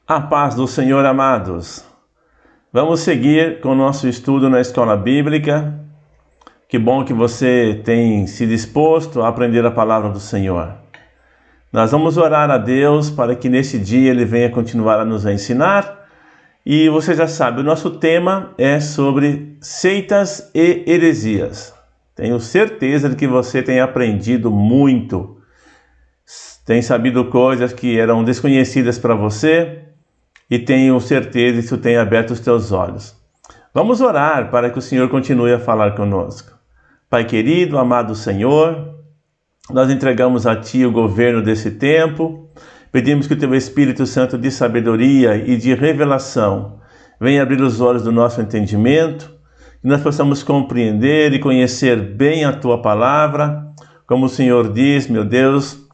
A paz do Senhor, amados. Vamos seguir com o nosso estudo na Escola Bíblica. Que bom que você tem se disposto a aprender a palavra do Senhor. Nós vamos orar a Deus para que nesse dia Ele venha continuar a nos ensinar. E você já sabe, o nosso tema é sobre seitas e heresias. Tenho certeza de que você tem aprendido muito. Tem sabido coisas que eram desconhecidas para você. E tenho certeza que isso tem aberto os teus olhos. Vamos orar para que o Senhor continue a falar conosco. Pai querido, amado Senhor, nós entregamos a Ti o governo desse tempo. Pedimos que o Teu Espírito Santo de sabedoria e de revelação venha abrir os olhos do nosso entendimento, que nós possamos compreender e conhecer bem a Tua palavra. Como o Senhor diz, meu Deus,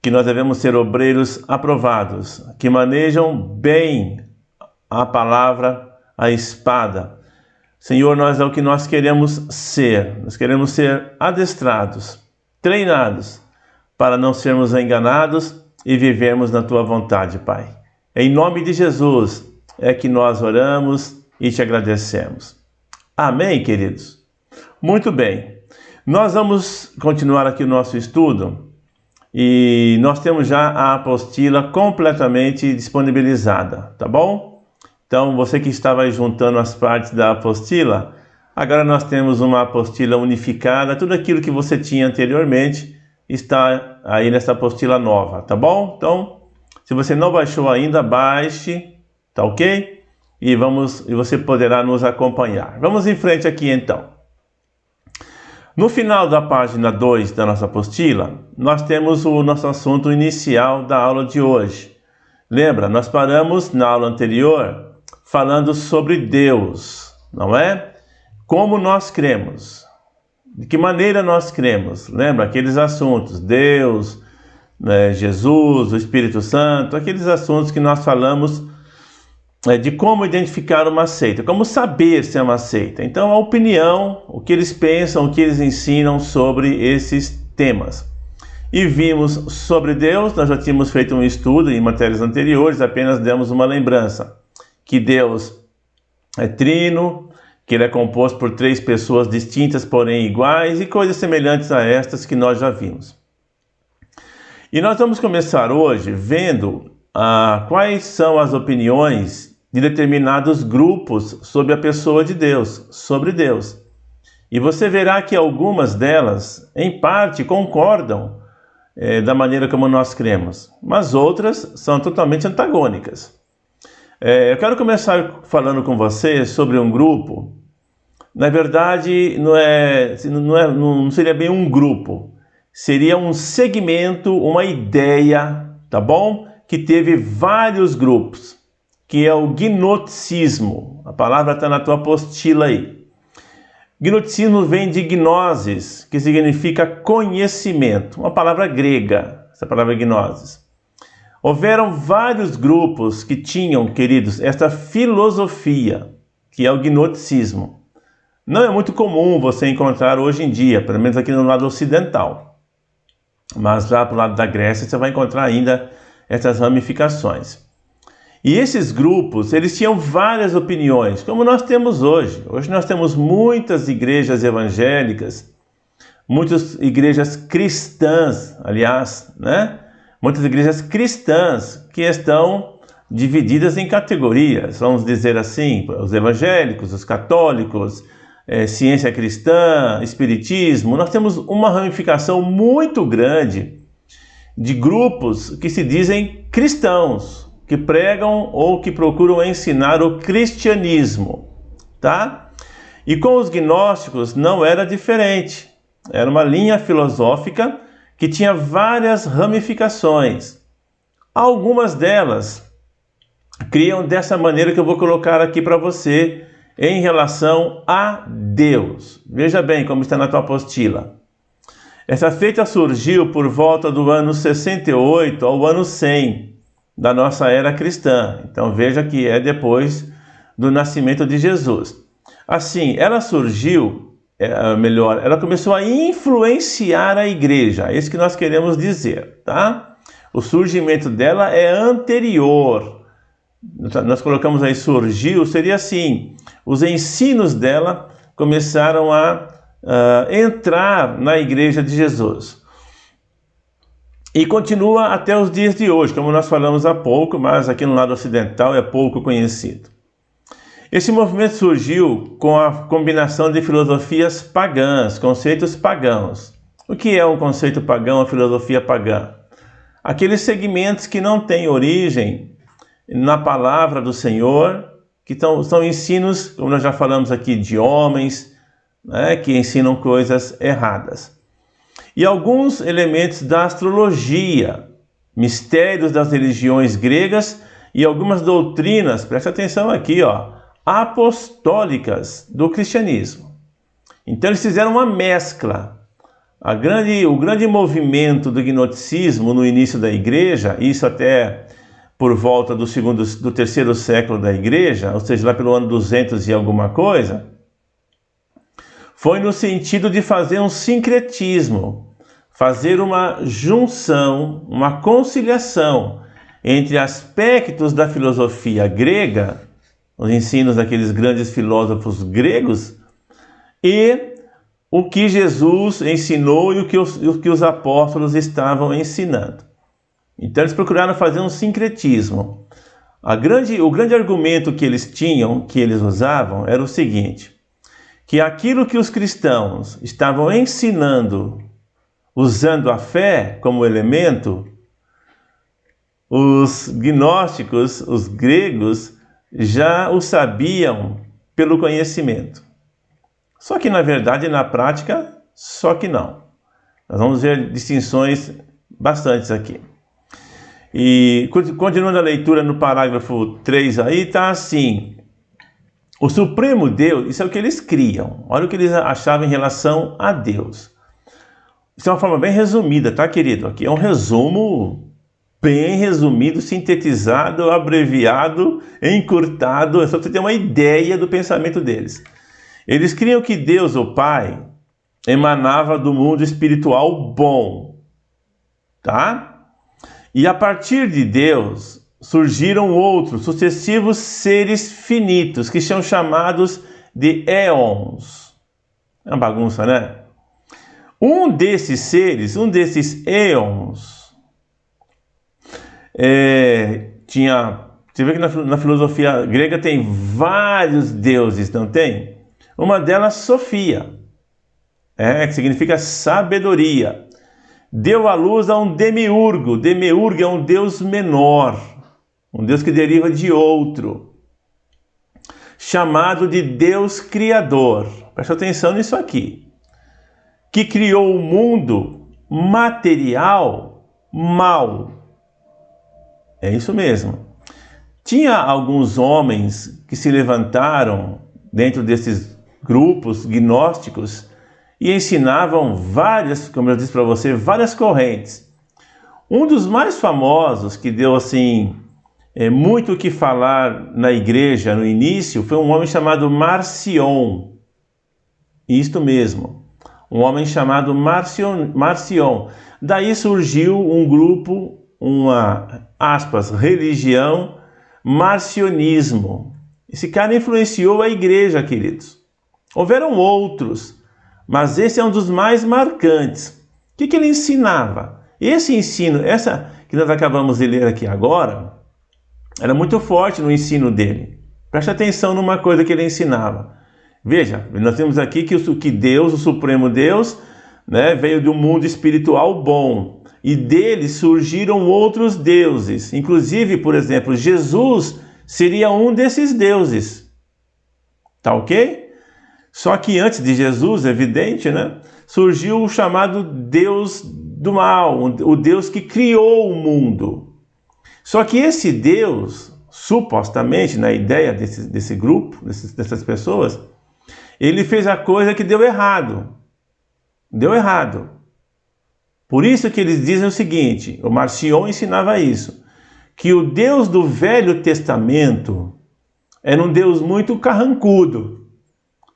que nós devemos ser obreiros aprovados, que manejam bem a palavra, a espada. Senhor, é o que nós queremos ser. Nós queremos ser adestrados, treinados, para não sermos enganados e vivermos na Tua vontade, Pai. Em nome de Jesus é que nós oramos e Te agradecemos. Amém, queridos? Muito bem. Nós vamos continuar aqui o nosso estudo. E nós temos já a apostila completamente disponibilizada, tá bom? Então, você que estava aí juntando as partes da apostila, agora nós temos uma apostila unificada. Tudo aquilo que você tinha anteriormente está aí nessa apostila nova, tá bom? Então, se você não baixou ainda, baixe, tá ok? E você poderá nos acompanhar. Vamos em frente aqui então. No final da página 2 da nossa apostila, nós temos o nosso assunto inicial da aula de hoje. Lembra, nós paramos na aula anterior falando sobre Deus, não é? Como nós cremos, de que maneira nós cremos. Lembra aqueles assuntos, Deus, Jesus, o Espírito Santo, aqueles assuntos que nós falamos de como identificar uma seita, como saber se é uma seita. Então, a opinião, o que eles pensam, o que eles ensinam sobre esses temas. E vimos sobre Deus, nós já tínhamos feito um estudo em matérias anteriores, apenas demos uma lembrança, que Deus é trino, que Ele é composto por 3 pessoas distintas, porém iguais, e coisas semelhantes a estas que nós já vimos. E nós vamos começar hoje vendo quais são as opiniões de determinados grupos sobre a pessoa de Deus, sobre Deus. E você verá que algumas delas, em parte, concordam da maneira como nós cremos, mas outras são totalmente antagônicas. Eu quero começar falando com você sobre um grupo. Na verdade, não seria bem um grupo, seria um segmento, uma ideia, tá bom? Que teve vários grupos, que é o gnosticismo. A palavra está na tua apostila aí. Gnosticismo vem de gnosis, que significa conhecimento, uma palavra grega, essa palavra gnosis. Houveram vários grupos que tinham, queridos, esta filosofia, que é o gnosticismo. Não é muito comum você encontrar hoje em dia, pelo menos aqui no lado ocidental. Mas lá para o lado da Grécia você vai encontrar ainda essas ramificações. E esses grupos, eles tinham várias opiniões, como nós temos hoje. Hoje nós temos muitas igrejas evangélicas, muitas igrejas cristãs, aliás, né? Muitas igrejas cristãs que estão divididas em categorias, vamos dizer assim, os evangélicos, os católicos, ciência cristã, espiritismo. Nós temos uma ramificação muito grande de grupos que se dizem cristãos, que pregam ou que procuram ensinar o cristianismo, tá? E com os gnósticos não era diferente. Era uma linha filosófica que tinha várias ramificações. Algumas delas criam dessa maneira que eu vou colocar aqui para você em relação a Deus. Veja bem como está na tua apostila. Essa seita surgiu por volta do ano 68 ao ano 100 da nossa era cristã. Então veja que é depois do nascimento de Jesus. Assim, ela surgiu, ela começou a influenciar a igreja. É isso que nós queremos dizer, tá? O surgimento dela é anterior nós colocamos aí surgiu, seria assim, os ensinos dela começaram a entrar na igreja de Jesus. E continua até os dias de hoje, como nós falamos há pouco, mas aqui no lado ocidental é pouco conhecido. Esse movimento surgiu com a combinação de filosofias pagãs, conceitos pagãos. O que é um conceito pagão, uma filosofia pagã? Aqueles segmentos que não têm origem na palavra do Senhor, que são ensinos, como nós já falamos aqui, de homens, né, que ensinam coisas erradas. E alguns elementos da astrologia, mistérios das religiões gregas e algumas doutrinas, presta atenção aqui, apostólicas do cristianismo. Então eles fizeram uma mescla. O grande movimento do gnosticismo no início da igreja, isso até por volta do terceiro século da igreja, ou seja, lá pelo ano 200 e alguma coisa, foi no sentido de fazer um sincretismo, fazer uma junção, uma conciliação entre aspectos da filosofia grega, os ensinos daqueles grandes filósofos gregos, e o que Jesus ensinou e o que os apóstolos estavam ensinando. Então eles procuraram fazer um sincretismo. O grande argumento que eles tinham, que eles usavam, era o seguinte: que aquilo que os cristãos estavam ensinando, usando a fé como elemento, os gnósticos, os gregos, já o sabiam pelo conhecimento. Só que na verdade, na prática, só que não. Nós vamos ver distinções bastantes aqui. E continuando a leitura no parágrafo 3 aí, está assim: o Supremo Deus, isso é o que eles criam. Olha o que eles achavam em relação a Deus. Isso é uma forma bem resumida, tá, querido? Aqui é um resumo bem resumido, sintetizado, abreviado, encurtado, é só para você ter uma ideia do pensamento deles. Eles criam que Deus, o Pai, emanava do mundo espiritual bom, tá? E a partir de Deus surgiram outros, sucessivos seres finitos, que são chamados de éons. É uma bagunça, né? Um desses seres, um desses éons, você vê que na filosofia grega tem vários deuses, não tem? Uma delas, Sofia, que significa sabedoria. Deu à luz a um demiurgo. Demiurgo é um deus menor, um deus que deriva de outro, chamado de Deus Criador. Presta atenção nisso aqui. Que criou o mundo material mau. É isso mesmo. Tinha alguns homens que se levantaram dentro desses grupos gnósticos e ensinavam várias, como eu disse para você, várias correntes. Um dos mais famosos, que deu assim muito o que falar na igreja no início, foi um homem chamado Marcion. Isto mesmo, um homem chamado Marcion. Daí surgiu um grupo, uma, aspas, religião, marcionismo. Esse cara influenciou a igreja, queridos. Houveram outros, mas esse é um dos mais marcantes. O que ele ensinava? Esse ensino, essa que nós acabamos de ler aqui agora, era muito forte no ensino dele. Preste atenção numa coisa que ele ensinava. Veja, nós temos aqui que Deus, o Supremo Deus, veio de um mundo espiritual bom. E dele surgiram outros deuses. Inclusive, por exemplo, Jesus seria um desses deuses. Tá ok? Só que antes de Jesus, evidente, surgiu o chamado Deus do mal, o Deus que criou o mundo. Só que esse Deus, supostamente, na ideia desse grupo, dessas pessoas, ele fez a coisa que deu errado. Deu errado. Por isso que eles dizem o seguinte, o Marcion ensinava isso, que o Deus do Velho Testamento era um Deus muito carrancudo,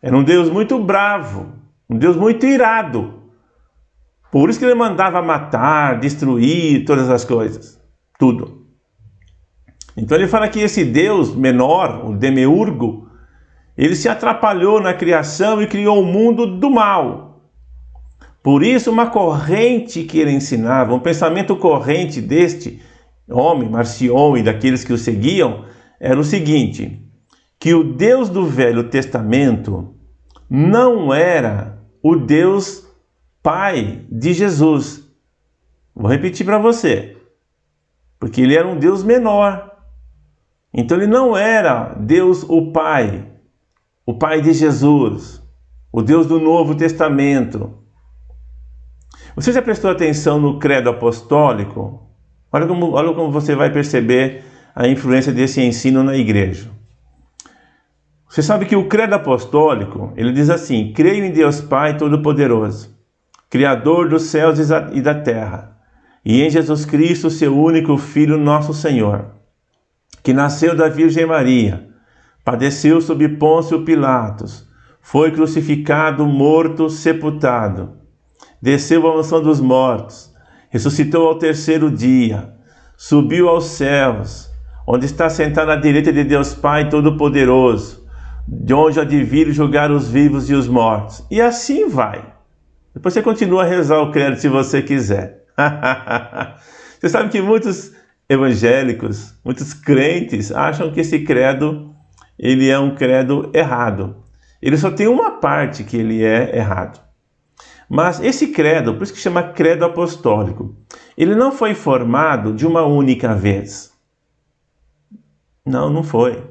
era um Deus muito bravo, um Deus muito irado. Por isso que ele mandava matar, destruir todas as coisas, tudo. Então ele fala que esse Deus menor, o demiurgo, ele se atrapalhou na criação e criou o mundo do mal. Por isso, uma corrente que ele ensinava, um pensamento corrente deste homem, Marcion, e daqueles que o seguiam, era o seguinte, que o Deus do Velho Testamento não era o Deus Pai de Jesus. Vou repetir para você, porque ele era um Deus menor. Então ele não era Deus o Pai de Jesus, o Deus do Novo Testamento. Você já prestou atenção no credo apostólico? Olha como você vai perceber a influência desse ensino na igreja. Você sabe que o credo apostólico, ele diz assim: creio em Deus Pai Todo-Poderoso, Criador dos céus e da terra, e em Jesus Cristo, seu único Filho, nosso Senhor, que nasceu da Virgem Maria, padeceu sob Pôncio Pilatos, foi crucificado, morto, sepultado, desceu à mansão dos mortos, ressuscitou ao terceiro dia, subiu aos céus, onde está sentado à direita de Deus Pai Todo-Poderoso, de onde há de vir julgar os vivos e os mortos. E assim vai. Depois você continua a rezar o credo se você quiser. Você sabe que muitos evangélicos, muitos crentes acham que esse credo, ele é um credo errado. Ele só tem uma parte que ele é errado. Mas esse credo, por isso que chama credo apostólico, ele não foi formado de uma única vez. Não foi.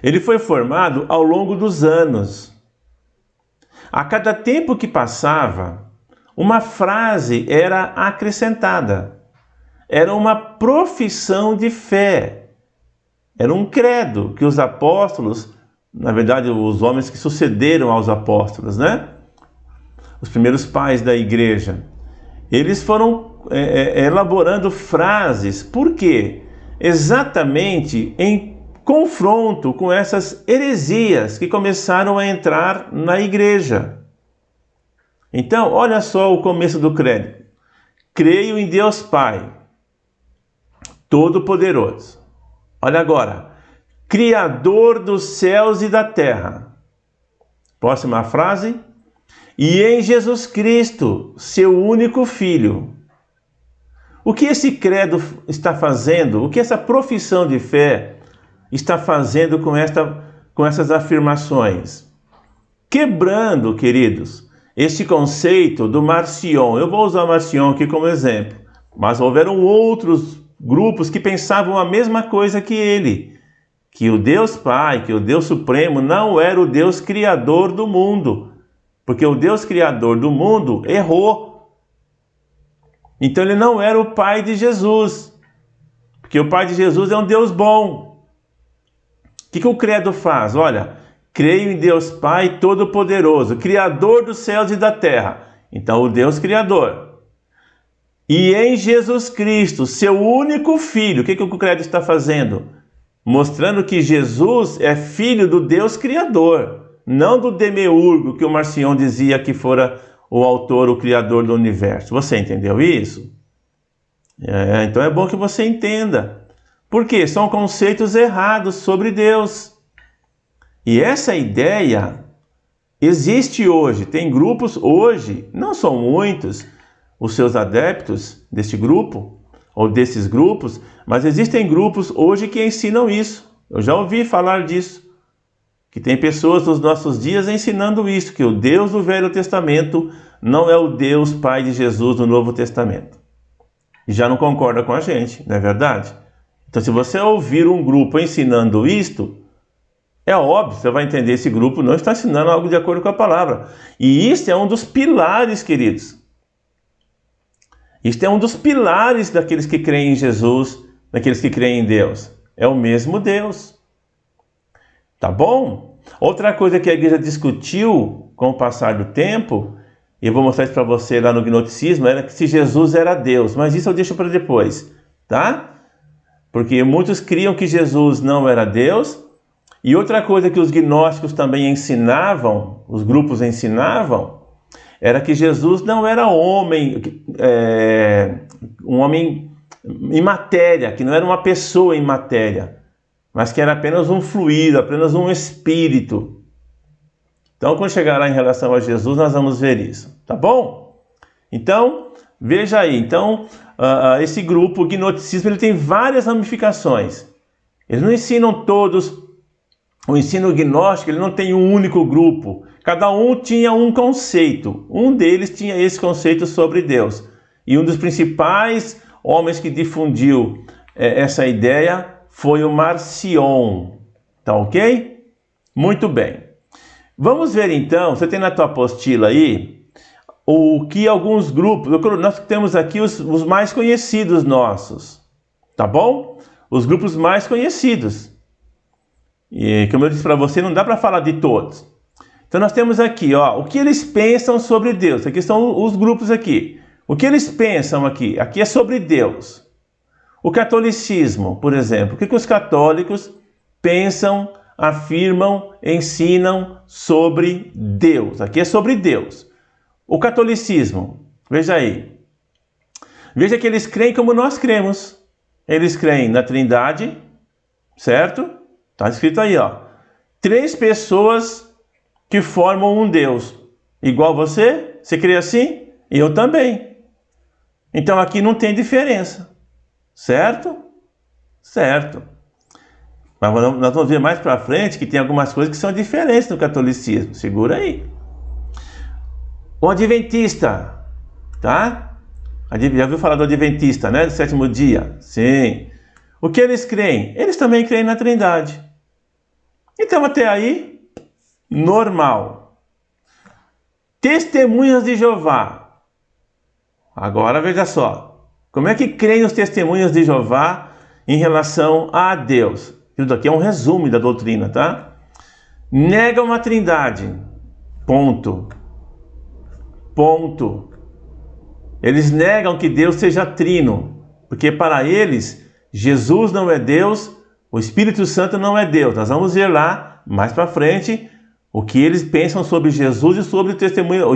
Ele foi formado ao longo dos anos. A cada tempo que passava, uma frase era acrescentada. Era uma profissão de fé. Era um credo que os apóstolos, na verdade, os homens que sucederam aos apóstolos, né? Os primeiros pais da igreja, eles foram elaborando frases. Por quê? Exatamente em confronto com essas heresias que começaram a entrar na igreja. Então, olha só o começo do credo. Creio em Deus Pai Todo-Poderoso. Olha agora. Criador dos céus e da terra. Próxima frase. E em Jesus Cristo, seu único Filho. O que esse credo está fazendo? O que essa profissão de fé está fazendo com essas afirmações? Quebrando, queridos, este conceito do Marcion. Eu vou usar o Marcion aqui como exemplo, mas houveram outros grupos que pensavam a mesma coisa que ele, que o Deus Pai, que o Deus Supremo não era o Deus Criador do mundo, porque o Deus Criador do mundo errou. Então ele não era o Pai de Jesus, porque o Pai de Jesus é um Deus bom. O que o credo faz? Olha, creio em Deus Pai Todo-Poderoso, Criador dos céus e da terra. Então, o Deus Criador. E em Jesus Cristo, seu único Filho. O que o credo está fazendo? Mostrando que Jesus é filho do Deus Criador, não do demiurgo que o Marcion dizia que fora o autor, o criador do universo. Você entendeu isso? Então é bom que você entenda. Por quê? São conceitos errados sobre Deus. E essa ideia existe hoje. Tem grupos hoje, não são muitos os seus adeptos deste grupo, ou desses grupos, mas existem grupos hoje que ensinam isso. Eu já ouvi falar disso. Que tem pessoas nos nossos dias ensinando isso, que o Deus do Velho Testamento não é o Deus Pai de Jesus do Novo Testamento. E já não concorda com a gente, não é verdade? Então, se você ouvir um grupo ensinando isto, é óbvio, você vai entender, esse grupo não está ensinando algo de acordo com a palavra. E isto é um dos pilares, queridos. Isto é um dos pilares daqueles que creem em Jesus, daqueles que creem em Deus. É o mesmo Deus. Tá bom? Outra coisa que a igreja discutiu com o passar do tempo, e eu vou mostrar isso para você lá no gnosticismo, era que se Jesus era Deus. Mas isso eu deixo para depois, tá? Porque muitos criam que Jesus não era Deus. E outra coisa que os gnósticos também ensinavam, os grupos ensinavam, era que Jesus não era homem, um homem em matéria, que não era uma pessoa em matéria, mas que era apenas um fluido, apenas um espírito. Então, quando chegar lá em relação a Jesus, nós vamos ver isso, tá bom? Então, veja aí, então, esse grupo, o gnosticismo, ele tem várias ramificações. Eles não ensinam todos, o ensino gnóstico, ele não tem um único grupo. Cada um tinha um conceito, um deles tinha esse conceito sobre Deus. E um dos principais homens que difundiu essa ideia foi o Marcion, tá ok? Muito bem. Vamos ver então, você tem na tua apostila aí, o que alguns grupos, nós temos aqui os mais conhecidos nossos, tá bom? Os grupos mais conhecidos. E como eu disse para você, não dá para falar de todos. Então nós temos aqui, ó, o que eles pensam sobre Deus. Aqui estão os grupos aqui. O que eles pensam aqui? Aqui é sobre Deus. O catolicismo, por exemplo. O que os católicos pensam, afirmam, ensinam sobre Deus? Aqui é sobre Deus. O catolicismo, veja aí. Veja que eles creem como nós cremos. Eles creem na Trindade, certo? Está escrito aí, ó. 3 pessoas que formam um Deus. Igual você? Você crê assim? E eu também. Então aqui não tem diferença. Certo? Certo. Mas nós vamos ver mais para frente que tem algumas coisas que são diferentes no catolicismo. Segura aí. O adventista, tá? Já ouviu falar do adventista, né? Do 7º dia? Sim. O que eles creem? Eles também creem na Trindade. Então até aí, normal. Testemunhas de Jeová. Agora veja só. Como é que creem os testemunhas de Jeová em relação a Deus? Isso aqui é um resumo da doutrina, tá? Negam a Trindade. Ponto. Ponto. Eles negam que Deus seja trino, porque para eles, Jesus não é Deus, o Espírito Santo não é Deus. Nós vamos ver lá, mais para frente, o que eles pensam sobre Jesus e sobre o testemunho,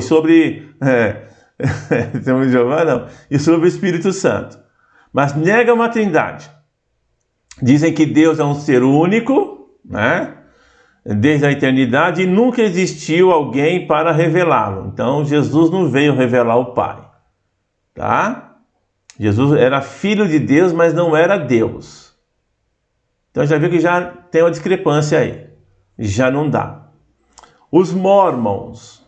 testemunho de Jeová não, e sobre o Espírito Santo. Mas negam a Trindade. Dizem que Deus é um ser único, né? Desde a eternidade, e nunca existiu alguém para revelá-lo. Então Jesus não veio revelar o Pai, tá? Jesus era filho de Deus, mas não era Deus. Então já viu que já tem uma discrepância aí. Já não dá. Os Mormons.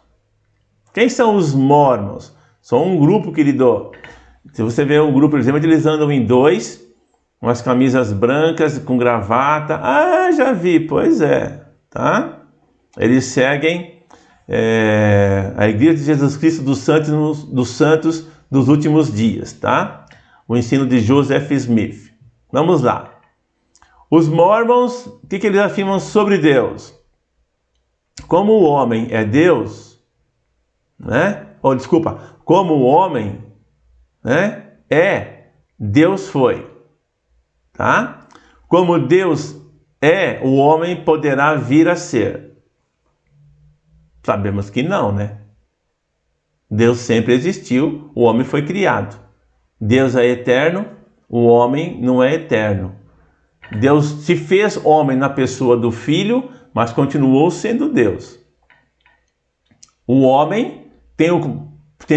Quem são os Mormons? São um grupo, querido. Se você vê um grupo, por exemplo, eles andam em 2, umas camisas brancas com gravata. Ah, já vi, pois é, tá? Eles seguem a Igreja de Jesus Cristo dos Santos dos Últimos Dias, tá? O ensino de Joseph Smith. Vamos lá. Os Mormons, o que eles afirmam sobre Deus? Como o homem é Deus, né? Como o homem, né, Deus foi, tá? Como Deus é, o homem poderá vir a ser. Sabemos que não, né? Deus sempre existiu, o homem foi criado. Deus é eterno, o homem não é eterno. Deus se fez homem na pessoa do Filho, mas continuou sendo Deus. O homem tem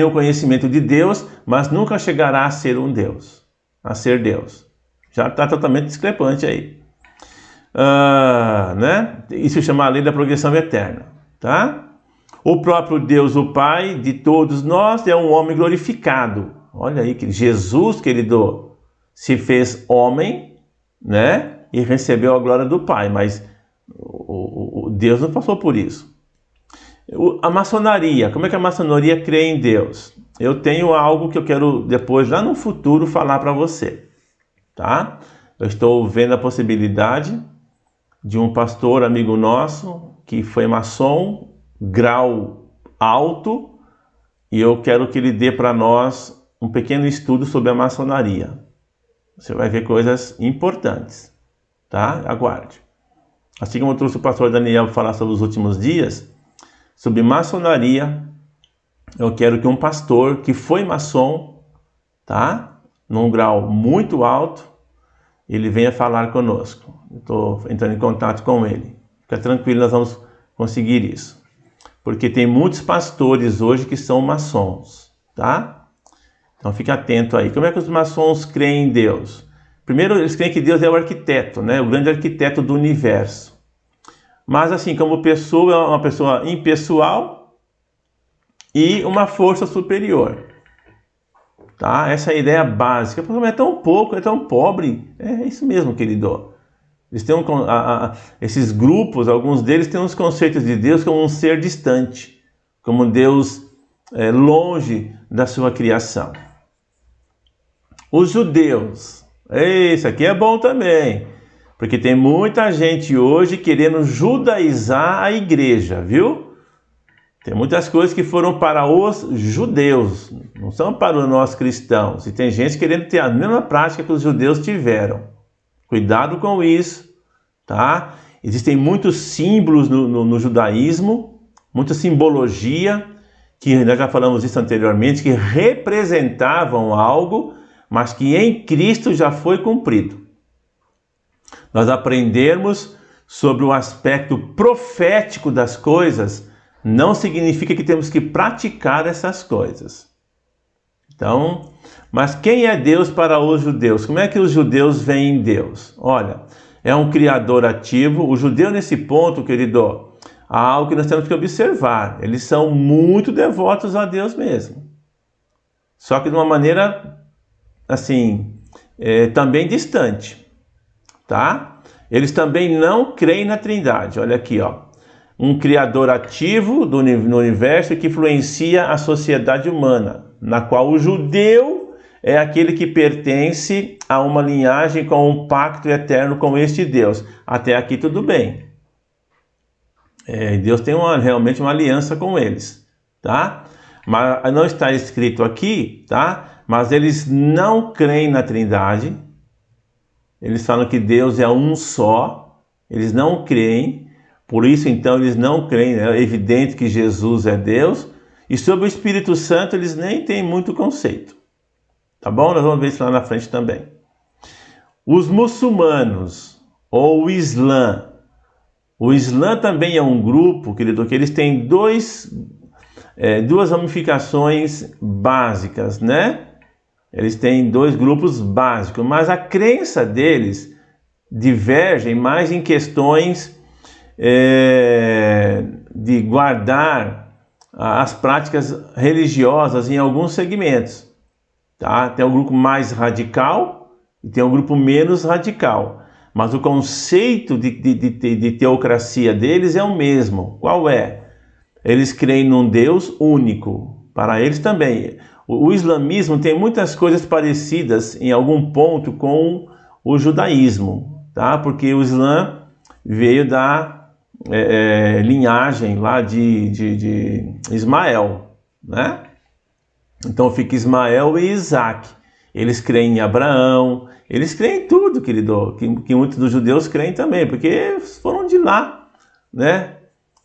o conhecimento de Deus, mas nunca chegará a ser um Deus, a ser Deus. Já está totalmente discrepante aí. Né? Isso chama a lei da progressão eterna, tá? O próprio Deus, o Pai de todos nós, é um homem glorificado. Olha aí que Jesus, querido, se fez homem, né? E recebeu a glória do Pai, mas o Deus não passou por isso. A maçonaria, como é que a maçonaria crê em Deus? Eu tenho algo que eu quero depois, lá no futuro, falar para você, tá? Eu estou vendo a possibilidade de um pastor amigo nosso que foi maçom, grau alto, e eu quero que ele dê para nós um pequeno estudo sobre a maçonaria. Você vai ver coisas importantes, tá? Aguarde. Assim como eu trouxe o pastor Daniel para falar sobre os últimos dias, sobre maçonaria, eu quero que um pastor que foi maçom, tá? num grau muito alto, ele venha falar conosco. Estou entrando em contato com ele. Fica tranquilo, nós vamos conseguir isso. Porque tem muitos pastores hoje que são maçons, tá? Então fique atento aí. Como é que os maçons creem em Deus? Primeiro, eles creem que Deus é o arquiteto, né? O grande arquiteto do universo. Mas assim, como pessoa, é uma pessoa impessoal e uma força superior. Tá? Essa é a ideia básica. É tão pouco, é tão pobre. É isso mesmo, querido. Eles têm esses grupos, alguns deles têm uns conceitos de Deus como um ser distante, como Deus longe da sua criação. Os judeus, isso aqui é bom também, porque tem muita gente hoje querendo judaizar a igreja, viu? Tem muitas coisas que foram para os judeus, não são para nós cristãos. E tem gente querendo ter a mesma prática que os judeus tiveram. Cuidado com isso, tá? Existem muitos símbolos no judaísmo, muita simbologia, que nós já falamos isso anteriormente, que representavam algo, mas que em Cristo já foi cumprido. Nós aprendermos sobre o aspecto profético das coisas não significa que temos que praticar essas coisas. Então, mas quem é Deus para os judeus? Como é que os judeus veem Deus? Olha, é um criador ativo. O judeu nesse ponto, querido, há algo que nós temos que observar. Eles são muito devotos a Deus mesmo. Só que de uma maneira, assim, também distante, tá? Eles também não creem na Trindade. Olha aqui, ó. Um criador ativo no universo que influencia a sociedade humana, na qual o judeu é aquele que pertence a uma linhagem com um pacto eterno com este Deus. Até aqui tudo bem. Deus tem realmente uma aliança com eles, tá? Mas não está escrito aqui, tá? Mas eles não creem na Trindade. Eles falam que Deus é um só. Eles não creem. Por isso, então, eles não creem. É evidente que Jesus é Deus. E sobre o Espírito Santo, eles nem têm muito conceito. Tá bom? Nós vamos ver isso lá na frente também. Os muçulmanos, ou o Islã. O Islã também é um grupo, querido, que eles têm duas ramificações básicas, né? Eles têm dois grupos básicos, mas a crença deles diverge mais em questões de guardar as práticas religiosas em alguns segmentos, tá? Tem um grupo mais radical e tem um grupo menos radical, mas o conceito de teocracia deles é o mesmo. Qual é? Eles creem num Deus único. Para eles também. O islamismo tem muitas coisas parecidas em algum ponto com o judaísmo, tá? Porque o Islã veio da linhagem lá de Ismael, né? Então fica Ismael e Isaac. Eles creem em Abraão, eles creem em tudo, querido, que muitos dos judeus creem também, porque foram de lá, né?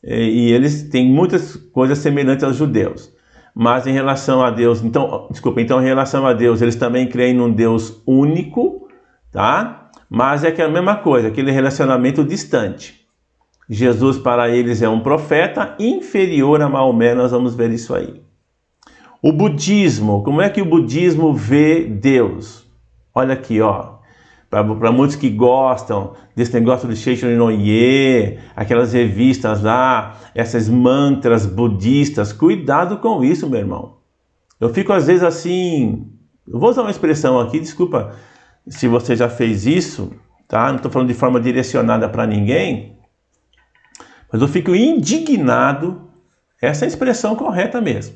E eles têm muitas coisas semelhantes aos judeus. Mas em relação a Deus, então em relação a Deus, eles também creem num Deus único, tá? Mas é que é a mesma coisa, aquele relacionamento distante. Jesus para eles é um profeta inferior a Maomé, nós vamos ver isso aí. O budismo, como é que o budismo vê Deus? Olha aqui, ó. Para muitos que gostam desse negócio de Seicho no Ye, aquelas revistas lá, essas mantras budistas, cuidado com isso, meu irmão. Eu fico às vezes assim, eu vou usar uma expressão aqui, desculpa se você já fez isso, tá? Não estou falando de forma direcionada para ninguém, mas eu fico indignado, essa é a expressão correta mesmo.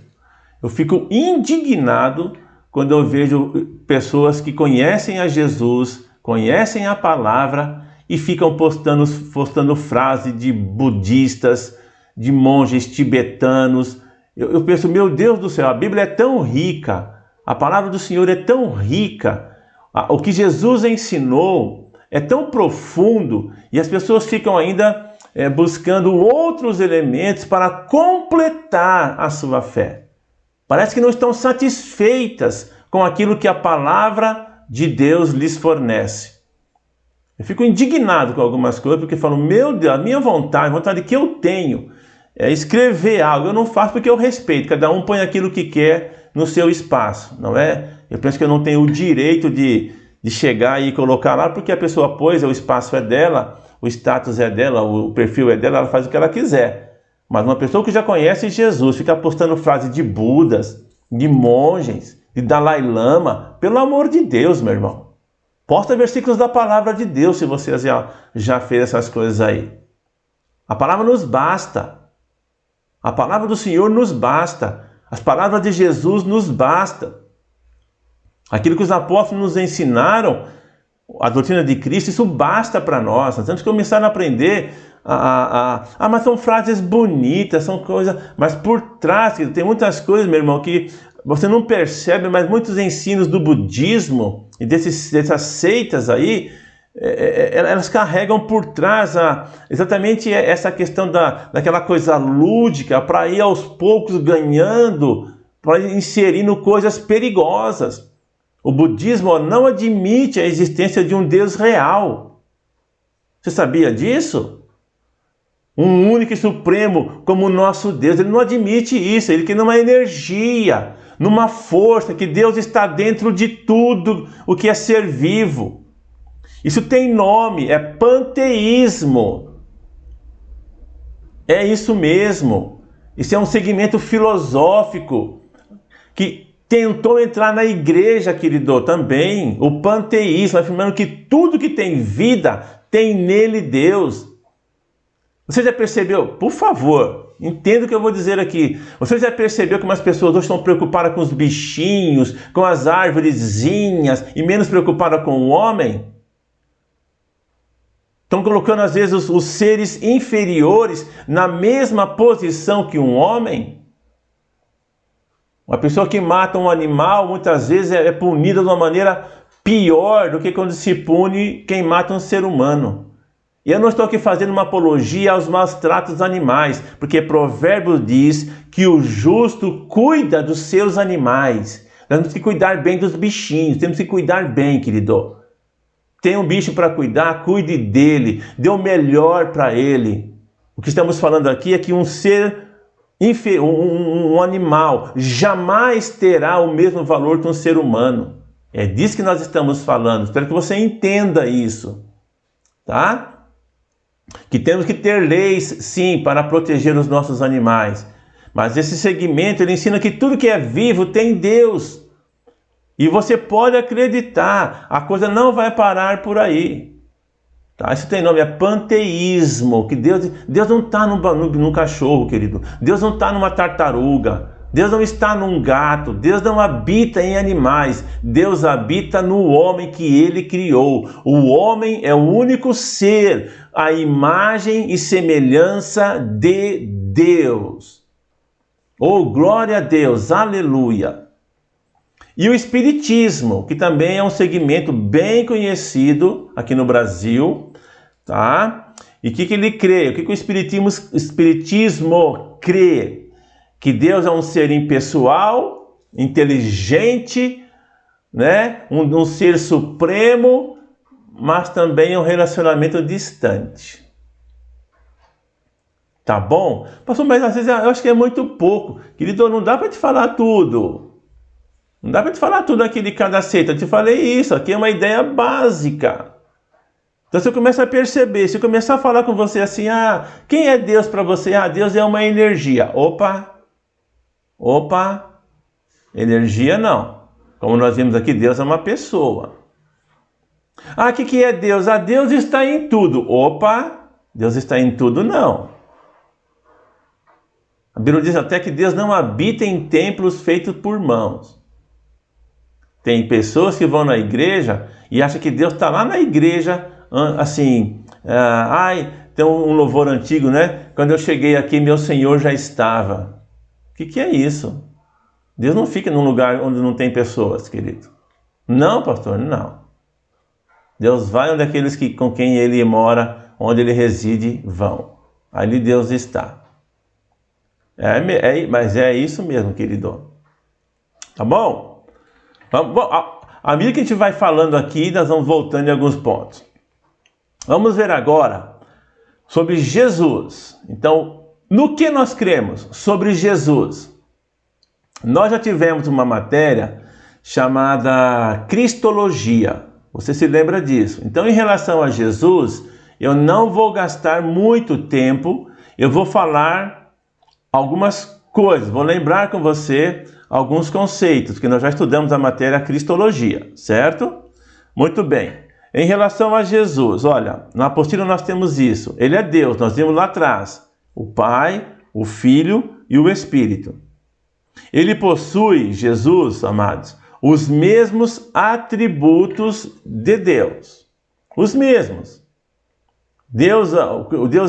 Eu fico indignado quando eu vejo pessoas que conhecem a Jesus, conhecem a palavra e ficam postando frase de budistas, de monges tibetanos. Eu penso, meu Deus do céu, a Bíblia é tão rica, a palavra do Senhor é tão rica, o que Jesus ensinou é tão profundo e as pessoas ficam ainda buscando outros elementos para completar a sua fé. Parece que não estão satisfeitas com aquilo que a palavra de Deus lhes fornece. Eu fico indignado com algumas coisas, porque falo, meu Deus, a minha vontade, a vontade que eu tenho é escrever algo. Eu não faço porque eu respeito, cada um põe aquilo que quer no seu espaço, não é? Eu penso que eu não tenho o direito de chegar e colocar lá, porque a pessoa pôs, o espaço é dela, o status é dela, o perfil é dela, ela faz o que ela quiser. Mas uma pessoa que já conhece Jesus, fica postando frases de Budas, de monges, de Dalai Lama, pelo amor de Deus, meu irmão. Posta versículos da palavra de Deus, se você já fez essas coisas aí. A palavra nos basta. A palavra do Senhor nos basta. As palavras de Jesus nos basta. Aquilo que os apóstolos nos ensinaram, a doutrina de Cristo, isso basta para nós. Nós temos que começar a aprender mas são frases bonitas, são coisas, mas por trás tem muitas coisas, meu irmão, que você não percebe, mas muitos ensinos do budismo e dessas seitas aí, elas carregam por trás exatamente essa questão daquela coisa lúdica, para ir aos poucos ganhando, para ir inserindo coisas perigosas. O budismo não admite a existência de um Deus real. Você sabia disso? Um único e supremo como o nosso Deus, ele não admite isso, ele quer numa energia, numa força, que Deus está dentro de tudo o que é ser vivo. Isso tem nome, é panteísmo. É isso mesmo. Isso é um segmento filosófico que tentou entrar na igreja, querido, também. O panteísmo, afirmando que tudo que tem vida tem nele Deus. Você já percebeu? Por favor, entenda o que eu vou dizer aqui. Você já percebeu como as pessoas hoje estão preocupadas com os bichinhos, com as árvorezinhas e menos preocupadas com o homem? Estão colocando às vezes os seres inferiores na mesma posição que um homem? Uma pessoa que mata um animal muitas vezes é punida de uma maneira pior do que quando se pune quem mata um ser humano. E eu não estou aqui fazendo uma apologia aos maus tratos dos animais, porque Provérbios diz que o justo cuida dos seus animais. Nós temos que cuidar bem dos bichinhos, temos que cuidar bem, querido. Tem um bicho para cuidar, cuide dele, dê o melhor para ele. O que estamos falando aqui é que um ser, um animal, jamais terá o mesmo valor que um ser humano. É disso que nós estamos falando. Espero que você entenda isso, tá? Que temos que ter leis, sim, para proteger os nossos animais. Mas esse segmento, ele ensina que tudo que é vivo tem Deus. E você pode acreditar, a coisa não vai parar por aí. Tá? Isso tem nome, é panteísmo. Que Deus não está num cachorro, querido. Deus não está numa tartaruga. Deus não está num gato, Deus não habita em animais, Deus habita no homem que Ele criou. O homem é o único ser, a imagem e semelhança de Deus. Oh, glória a Deus, aleluia! E o Espiritismo, que também é um segmento bem conhecido aqui no Brasil, tá? E o que ele crê? O que o Espiritismo crê? Que Deus é um ser impessoal, inteligente, né? Um ser supremo, mas também um relacionamento distante. Tá bom? Pastor, mas às vezes eu acho que é muito pouco. Querido, não dá para te falar tudo. Não dá para te falar tudo aqui de cada seita. Eu te falei isso, aqui é uma ideia básica. Então você começa a perceber, se eu começar a falar com você assim, quem é Deus para você? Deus é uma energia. Opa, energia não. Como nós vimos aqui, Deus é uma pessoa. O que é Deus? Deus está em tudo. Opa, Deus está em tudo não. A Bíblia diz até que Deus não habita em templos feitos por mãos. Tem pessoas que vão na igreja e acham que Deus está lá na igreja, assim, tem um louvor antigo, né? Quando eu cheguei aqui, meu Senhor já estava. O que é isso? Deus não fica num lugar onde não tem pessoas, querido. Não, pastor, não. Deus vai onde aqueles com quem Ele mora, onde Ele reside, vão. Ali Deus está. Mas é isso mesmo, querido. Tá bom? À medida que a gente vai falando aqui, nós vamos voltando em alguns pontos. Vamos ver agora sobre Jesus. Então, no que nós cremos sobre Jesus? Nós já tivemos uma matéria chamada Cristologia. Você se lembra disso? Então, em relação a Jesus, eu não vou gastar muito tempo. Eu vou falar algumas coisas. Vou lembrar com você alguns conceitos que nós já estudamos a matéria Cristologia, certo? Muito bem. Em relação a Jesus, olha, na apostila nós temos isso. Ele é Deus, nós vimos lá atrás. O Pai, o Filho e o Espírito. Ele possui, Jesus, amados, os mesmos atributos de Deus. Os mesmos. Deus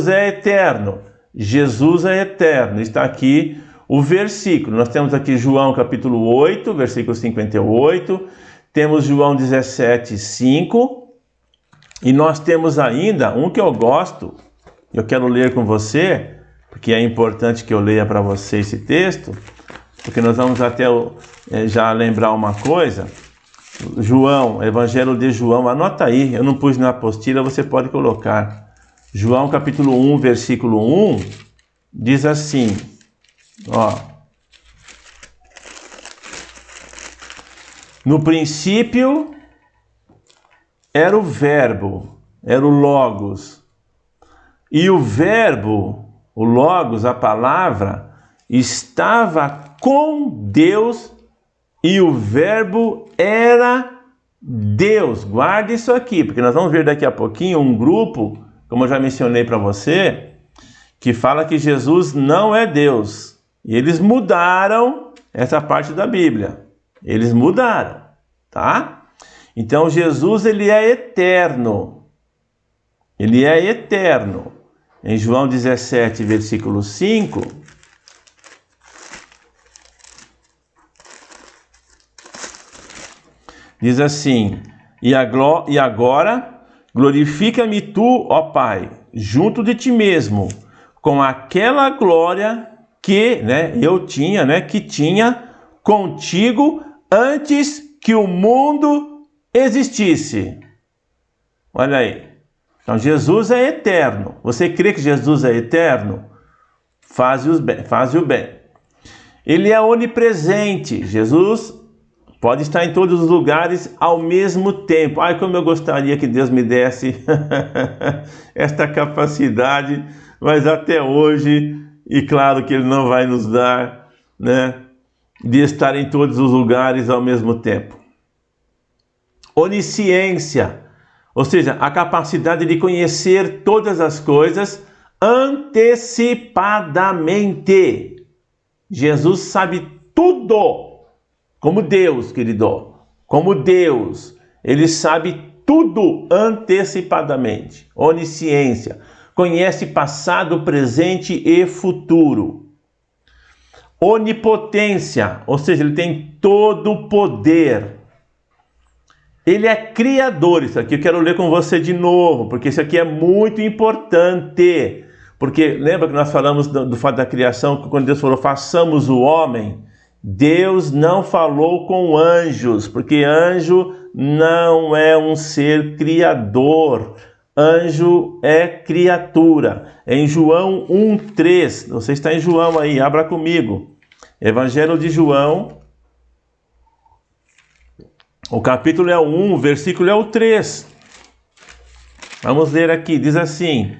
é eterno. Jesus é eterno. Está aqui o versículo. Nós temos aqui João capítulo 8, versículo 58. Temos João 17, 5. E nós temos ainda um que eu gosto. Eu quero ler com você, porque é importante que eu leia para você esse texto. Porque nós vamos até já lembrar uma coisa. João, Evangelho de João, anota aí. Eu não pus na apostila, você pode colocar. João capítulo 1, versículo 1, diz assim, ó. No princípio era o verbo, era o logos. E o verbo, o logos, a palavra, estava com Deus e o verbo era Deus. Guarde isso aqui, porque nós vamos ver daqui a pouquinho um grupo, como eu já mencionei para você, que fala que Jesus não é Deus. E eles mudaram essa parte da Bíblia. Eles mudaram, tá? Então Jesus, ele é eterno. Ele é eterno. Em João 17, versículo 5, diz assim, e agora glorifica-me tu, ó Pai, junto de ti mesmo, com aquela glória que eu tinha, que tinha contigo antes que o mundo existisse. Olha aí. Então Jesus é eterno. Você crê que Jesus é eterno? Faze o bem. Ele é onipresente. Jesus pode estar em todos os lugares ao mesmo tempo. Ai, como eu gostaria que Deus me desse esta capacidade, mas até hoje, e claro que Ele não vai nos dar, de estar em todos os lugares ao mesmo tempo. Onisciência, ou seja, a capacidade de conhecer todas as coisas antecipadamente. Jesus sabe tudo. Como Deus, querido, como Deus, Ele sabe tudo antecipadamente. Onisciência, conhece passado, presente e futuro. Onipotência, ou seja, Ele tem todo o poder. Ele é criador. Isso aqui eu quero ler com você de novo, porque isso aqui é muito importante. Porque lembra que nós falamos do fato da criação, que quando Deus falou, façamos o homem, Deus não falou com anjos, porque anjo não é um ser criador. Anjo é criatura. Em João 1:3, você está em João aí, abra comigo. Evangelho de João, o capítulo é o 1, o versículo é o 3. Vamos ler aqui, diz assim,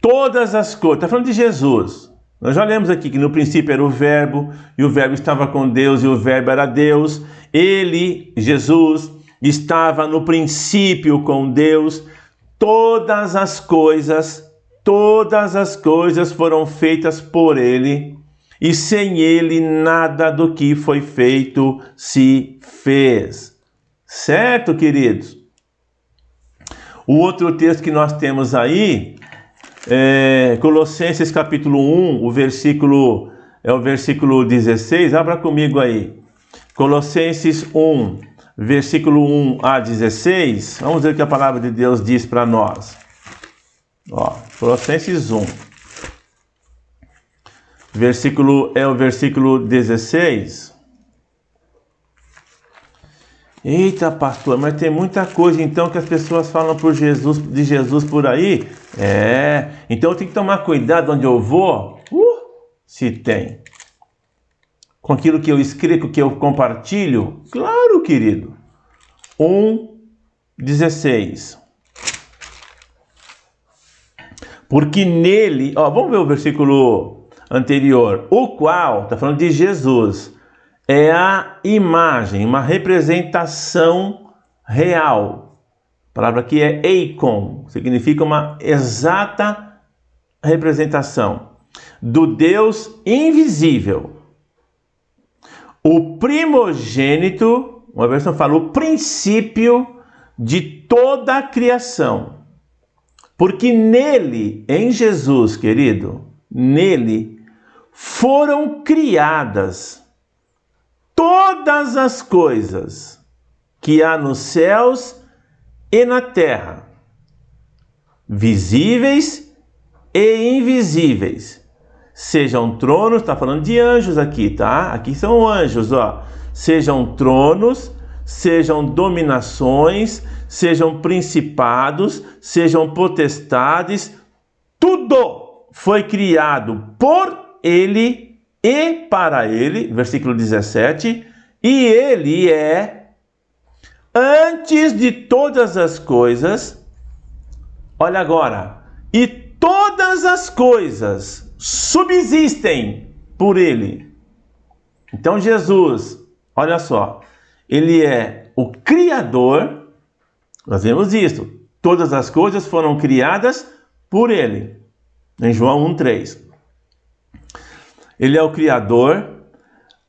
todas as coisas, está falando de Jesus. Nós já lemos aqui que no princípio era o verbo, e o verbo estava com Deus, e o verbo era Deus. Ele, Jesus, estava no princípio com Deus. Todas as coisas foram feitas por Ele, e sem Ele nada do que foi feito se fez. Certo, queridos? O outro texto que nós temos aí, Colossenses capítulo 1, o versículo 16, abra comigo aí. Colossenses 1, versículo 1 a 16, vamos ver o que a palavra de Deus diz para nós. Colossenses 1, o versículo 16, Eita, pastor, mas tem muita coisa então que as pessoas falam de Jesus por aí. Então eu tenho que tomar cuidado onde eu vou. Se tem. Com aquilo que eu escrevo, que eu compartilho. Claro, querido. 1:16. Porque nele, vamos ver o versículo anterior. O qual, está falando de Jesus, é a imagem, uma representação real. A palavra aqui é eikon, significa uma exata representação do Deus invisível. O primogênito, uma versão fala, o princípio de toda a criação. Porque nele, em Jesus, querido, nele foram criadas todas as coisas que há nos céus e na terra, visíveis e invisíveis. Sejam tronos, está falando de anjos aqui, tá? Aqui são anjos, Sejam tronos, sejam dominações, sejam principados, sejam potestades, tudo foi criado por ele e para ele, versículo 17, e ele é antes de todas as coisas. Olha agora, e todas as coisas subsistem por ele. Então Jesus, olha só, ele é o Criador, nós vemos isso, todas as coisas foram criadas por ele, em João 1:3. Ele é o Criador,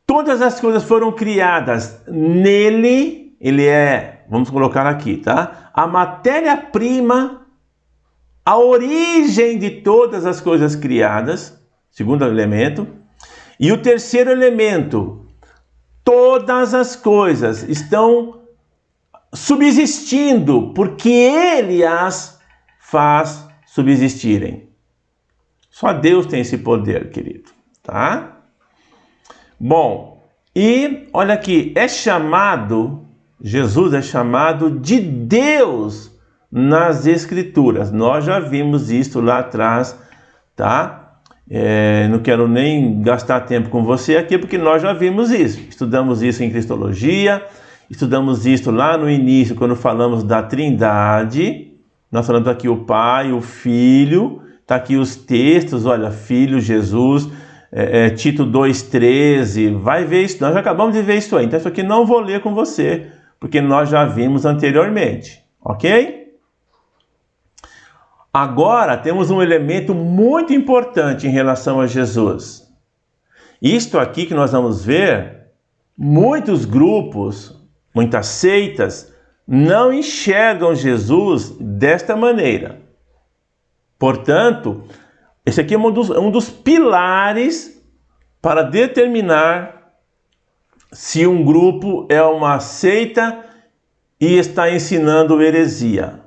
todas as coisas foram criadas nele, ele é, vamos colocar aqui, tá? A matéria-prima, a origem de todas as coisas criadas, segundo elemento. E o terceiro elemento, todas as coisas estão subsistindo, porque ele as faz subsistirem. Só Deus tem esse poder, querido. Tá? Bom, e olha aqui, Jesus é chamado de Deus nas Escrituras. Nós já vimos isso lá atrás, tá? Não quero nem gastar tempo com você aqui, porque nós já vimos isso. Estudamos isso em Cristologia, estudamos isso lá no início, quando falamos da Trindade. Nós falamos aqui o Pai, o Filho, tá aqui os textos, olha, Filho, Jesus, Tito 2:13, vai ver isso, nós já acabamos de ver isso aí, então isso aqui não vou ler com você, porque nós já vimos anteriormente, ok? Agora temos um elemento muito importante em relação a Jesus. Isto aqui que nós vamos ver, muitos grupos, muitas seitas, não enxergam Jesus desta maneira. Portanto, esse aqui é um dos pilares para determinar se um grupo é uma seita e está ensinando heresia.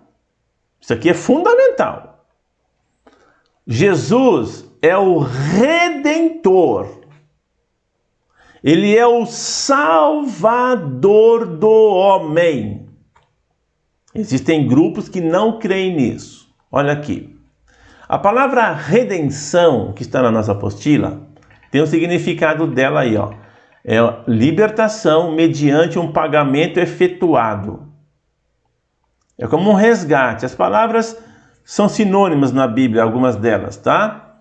Isso aqui é fundamental. Jesus é o Redentor. Ele é o Salvador do homem. Existem grupos que não creem nisso. Olha aqui. A palavra redenção, que está na nossa apostila, tem o significado dela aí, é libertação mediante um pagamento efetuado. É como um resgate. As palavras são sinônimas na Bíblia, algumas delas, tá?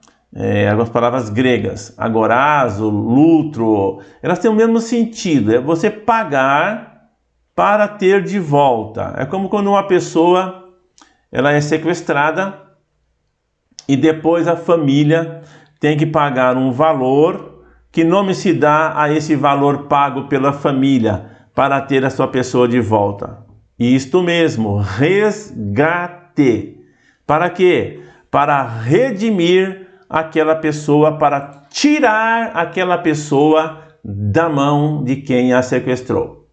Algumas palavras gregas, agorazo, lutro, elas têm o mesmo sentido, é você pagar para ter de volta. É como quando uma pessoa ela é sequestrada e depois a família tem que pagar um valor. Que nome se dá a esse valor pago pela família para ter a sua pessoa de volta? Isto mesmo, resgate. Para quê? Para redimir aquela pessoa, para tirar aquela pessoa da mão de quem a sequestrou.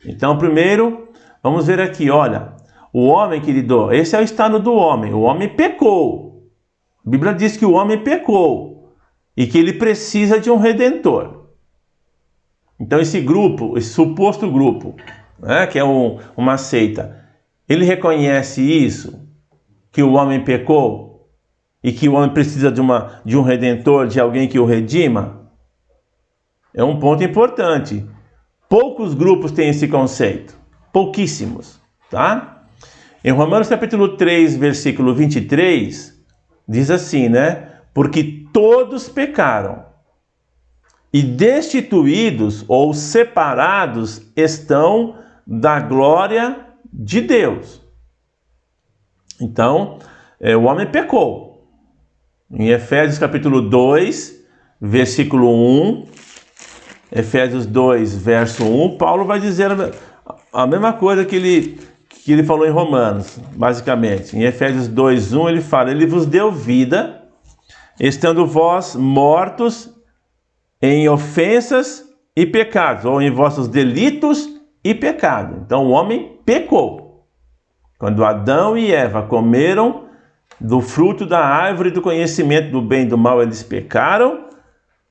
Então, primeiro, vamos ver aqui, olha, o homem, querido, esse é o estado do homem. O homem pecou. A Bíblia diz que o homem pecou e que ele precisa de um redentor. Então esse grupo, esse suposto grupo, né, que é uma seita, ele reconhece isso, que o homem pecou e que o homem precisa de um redentor, de alguém que o redima? É um ponto importante. Poucos grupos têm esse conceito, pouquíssimos, tá? Em Romanos capítulo 3, versículo 23, diz assim, né? Porque todos pecaram e destituídos ou separados estão da glória de Deus. Então, o homem pecou. Em Efésios capítulo 2, versículo 1, Efésios 2, verso 1, Paulo vai dizer a mesma coisa que ele falou em Romanos, basicamente. Em Efésios 2, 1, ele fala: ele vos deu vida, estando vós mortos em ofensas e pecados, ou em vossos delitos e pecados. Então o homem pecou. Quando Adão e Eva comeram do fruto da árvore do conhecimento do bem e do mal, eles pecaram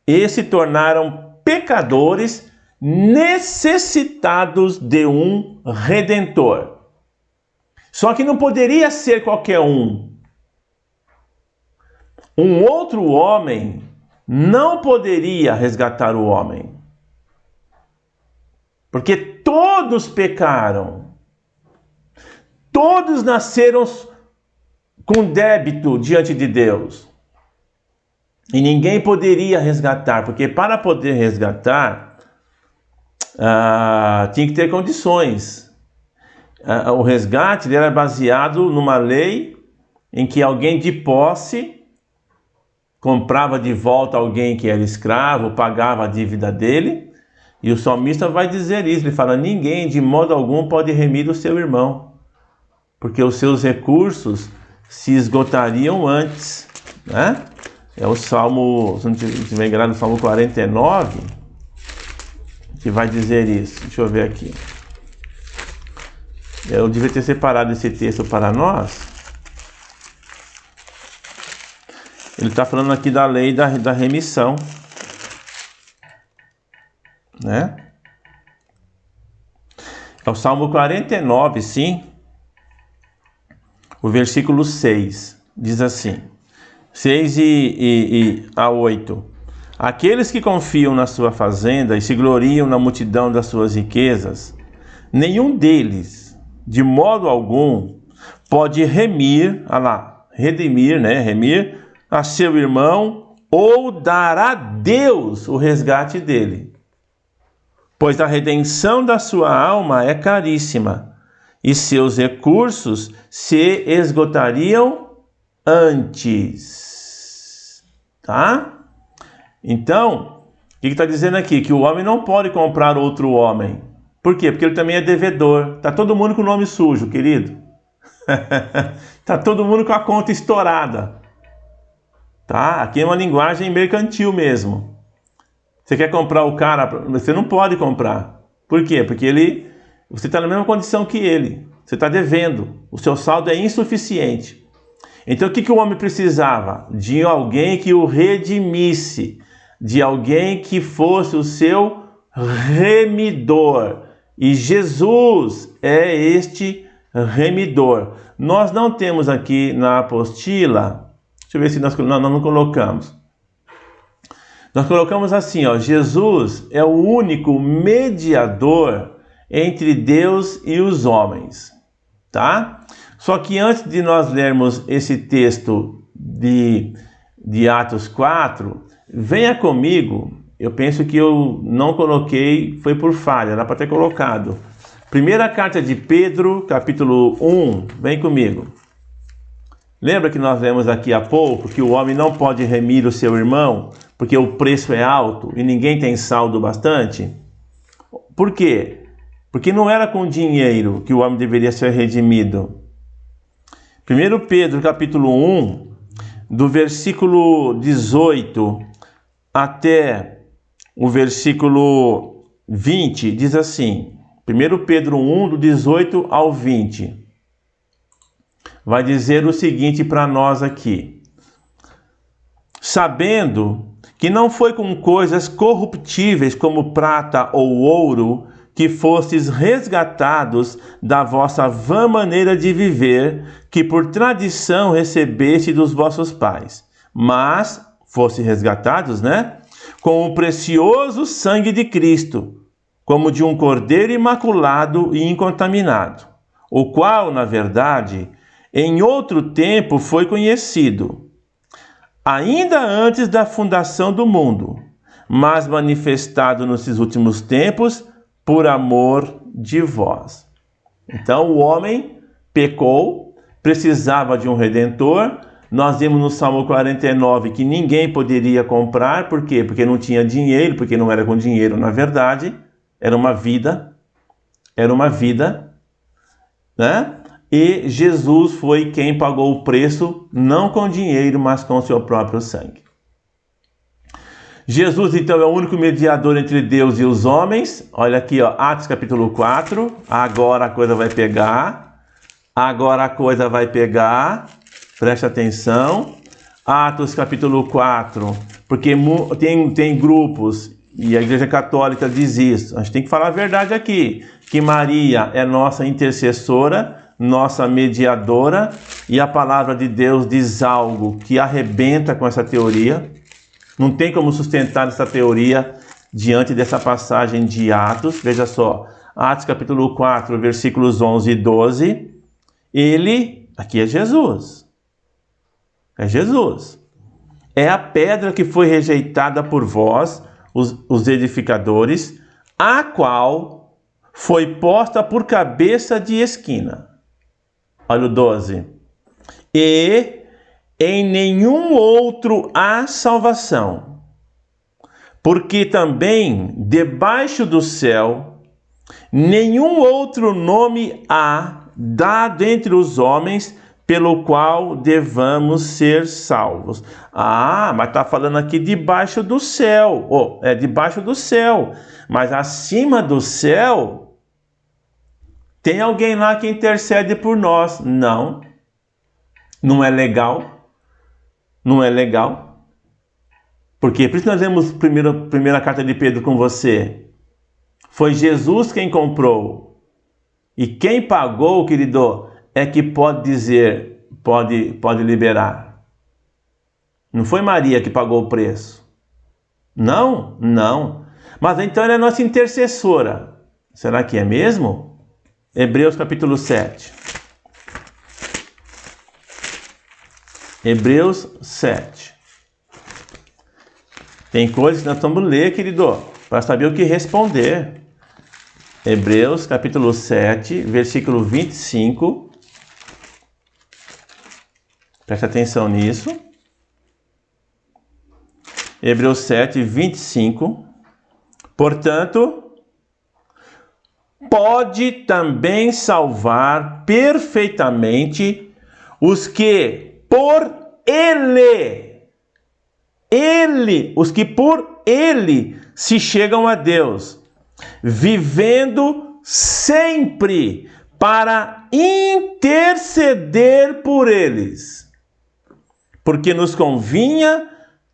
e se tornaram pecadores necessitados de um redentor. Só que não poderia ser qualquer um. Um outro homem não poderia resgatar o homem. Porque todos pecaram. Todos nasceram com débito diante de Deus. E ninguém poderia resgatar, porque para poder resgatar, tinha que ter condições. O resgate era baseado numa lei em que alguém de posse comprava de volta alguém que era escravo, pagava a dívida dele, e o salmista vai dizer isso, ele fala: ninguém de modo algum pode remir o seu irmão, porque os seus recursos se esgotariam antes, né? É o Salmo, se não estiver enganado, o Salmo 49, que vai dizer isso. Deixa eu ver aqui. Eu devia ter separado esse texto para nós. Ele está falando aqui da lei da remissão, né? É o Salmo 49, sim. O versículo 6 diz assim, 6 a 8. Aqueles que confiam na sua fazenda e se gloriam na multidão das suas riquezas, nenhum deles, de modo algum, pode remir a seu irmão ou dar a Deus o resgate dele. Pois a redenção da sua alma é caríssima, e seus recursos se esgotariam antes. Tá? Então, o que está dizendo aqui? Que o homem não pode comprar outro homem. Por quê? Porque ele também é devedor. Está todo mundo com o nome sujo, querido. Está todo mundo com a conta estourada. Tá? Aqui é uma linguagem mercantil mesmo. Você quer comprar o cara, você não pode comprar. Por quê? Porque você está na mesma condição que ele. Você está devendo. O seu saldo é insuficiente. Então o que o homem precisava? De alguém que o redimisse. De alguém que fosse o seu remidor. E Jesus é este remidor. Nós não temos aqui na apostila. Deixa eu ver se nós não colocamos. Nós colocamos assim, ó, Jesus é o único mediador entre Deus e os homens, tá? Só que antes de nós lermos esse texto de Atos 4, venha comigo, eu penso que eu não coloquei, foi por falha, era para ter colocado. Primeira carta de Pedro, capítulo 1, vem comigo. Lembra que nós lemos aqui há pouco que o homem não pode remir o seu irmão porque o preço é alto e ninguém tem saldo bastante? Por quê? Porque não era com dinheiro que o homem deveria ser redimido. 1 Pedro capítulo 1, do versículo 18 até o versículo 20, diz assim, 1 Pedro 1, do 18 ao 20. Vai dizer o seguinte para nós aqui: sabendo que não foi com coisas corruptíveis como prata ou ouro que fostes resgatados da vossa vã maneira de viver, que por tradição recebeste dos vossos pais. Mas foste resgatados, com o precioso sangue de Cristo, como de um cordeiro imaculado e incontaminado, o qual, na verdade, em outro tempo foi conhecido, ainda antes da fundação do mundo, mas manifestado nesses últimos tempos por amor de vós. Então o homem pecou, precisava de um redentor. Nós vimos no Salmo 49 que ninguém poderia comprar. Por quê? Porque não tinha dinheiro, porque não era com dinheiro, na verdade. Era uma vida, E Jesus foi quem pagou o preço, não com dinheiro, mas com o seu próprio sangue. Jesus, então, é o único mediador entre Deus e os homens. Olha aqui, Atos capítulo 4. Agora a coisa vai pegar. Preste atenção. Atos capítulo 4. Porque tem grupos, e a Igreja Católica diz isso. A gente tem que falar a verdade aqui. Que Maria é nossa intercessora, nossa mediadora. E a palavra de Deus diz algo que arrebenta com essa teoria. Não tem como sustentar essa teoria diante dessa passagem de Atos. Veja só, Atos capítulo 4, versículos 11 e 12. Aqui é Jesus. É Jesus. É a pedra que foi rejeitada por vós, os edificadores, a qual foi posta por cabeça de esquina. Olha o 12. E em nenhum outro há salvação, porque também debaixo do céu nenhum outro nome há dado entre os homens pelo qual devamos ser salvos. Mas está falando aqui debaixo do céu. Debaixo do céu. Mas acima do céu tem alguém lá que intercede por nós. Não é legal. Não é legal. Porque por isso nós vemos primeira carta de Pedro com você. Foi Jesus quem comprou. E quem pagou, querido, é que pode dizer, pode liberar. Não foi Maria que pagou o preço. Não. Mas então ela é nossa intercessora. Será que é mesmo? Hebreus capítulo 7. Hebreus 7. Tem coisas que nós vamos ler, querido, para saber o que responder. Hebreus capítulo 7, versículo 25. Preste atenção nisso. Hebreus 7, 25. Portanto, pode também salvar perfeitamente os que por os que por ele se chegam a Deus, vivendo sempre para interceder por eles. Porque nos convinha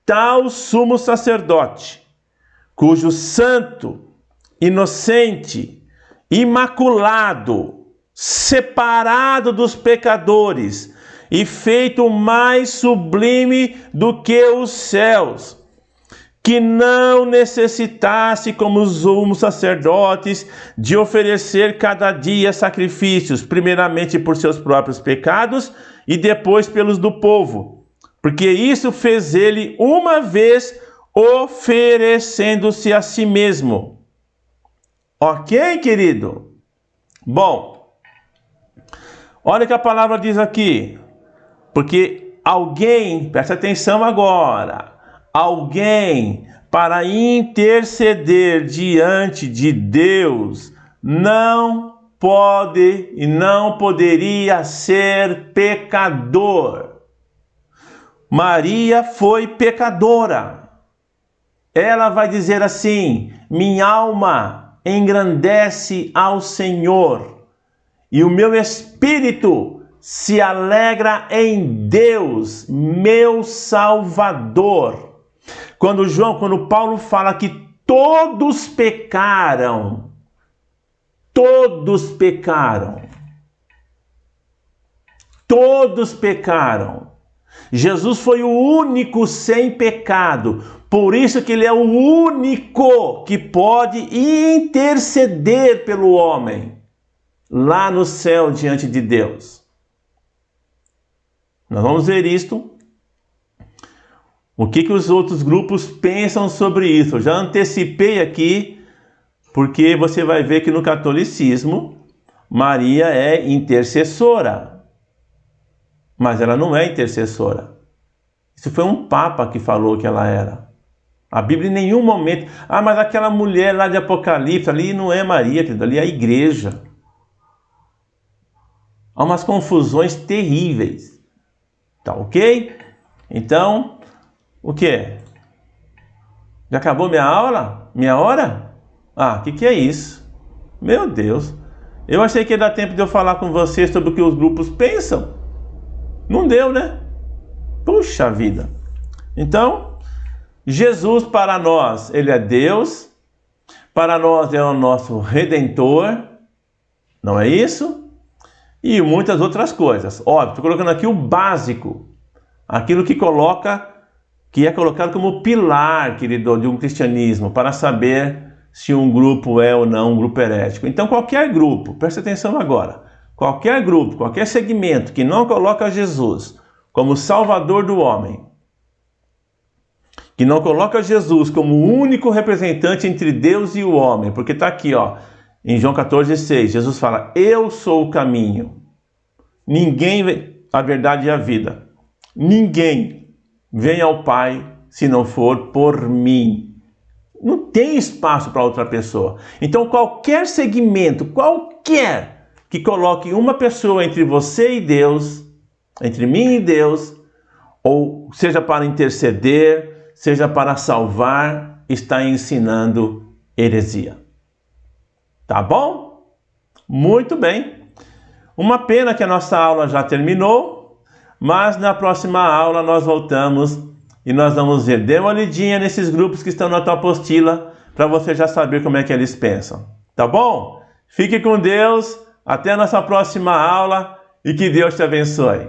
tal sumo sacerdote, cujo santo, inocente, imaculado, separado dos pecadores, e feito mais sublime do que os céus, que não necessitasse, como os sumos sacerdotes, de oferecer cada dia sacrifícios, primeiramente por seus próprios pecados e depois pelos do povo, porque isso fez ele uma vez, oferecendo-se a si mesmo. Ok, querido? Bom, olha o que a palavra diz aqui. Porque alguém, presta atenção agora, alguém para interceder diante de Deus não pode e não poderia ser pecador. Maria foi pecadora. Ela vai dizer assim: minha alma engrandece ao Senhor e o meu espírito se alegra em Deus, meu Salvador. Quando Paulo fala que todos pecaram, Todos pecaram. Todos pecaram. Jesus foi o único sem pecado. Por isso que ele é o único que pode interceder pelo homem lá no céu diante de Deus. Nós vamos ver isto. O que os outros grupos pensam sobre isso? Eu já antecipei aqui, porque você vai ver que no catolicismo, Maria é intercessora. Mas ela não é intercessora. Isso foi um papa que falou que ela era. A Bíblia em nenhum momento... mas aquela mulher lá de Apocalipse, ali não é Maria, querido, ali é a igreja. Há umas confusões terríveis. Tá ok? Então... O que? Já acabou minha aula? Minha hora? O que é isso? Meu Deus! Eu achei que ia dar tempo de eu falar com vocês sobre o que os grupos pensam. Não deu, né? Puxa vida! Então, Jesus para nós, ele é Deus. Para nós é o nosso Redentor. Não é isso? E muitas outras coisas. Óbvio, estou colocando aqui o básico. Aquilo que é colocado como pilar, querido, de um cristianismo, para saber se um grupo é ou não um grupo herético. Então, qualquer grupo, preste atenção agora, qualquer grupo, qualquer segmento que não coloca Jesus como Salvador do homem, que não coloca Jesus como o único representante entre Deus e o homem, porque está aqui, em João 14,6, Jesus fala, eu sou o caminho, a verdade e a vida. Ninguém vem ao Pai se não for por mim. Não tem espaço para outra pessoa. Então qualquer segmento, que coloque uma pessoa entre você e Deus, entre mim e Deus, ou seja para interceder, seja para salvar, está ensinando heresia. Tá bom? Muito bem. Uma pena que a nossa aula já terminou, mas na próxima aula nós voltamos e nós vamos ver. Dê uma olhadinha nesses grupos que estão na tua apostila para você já saber como é que eles pensam. Tá bom? Fique com Deus. Até a nossa próxima aula e que Deus te abençoe.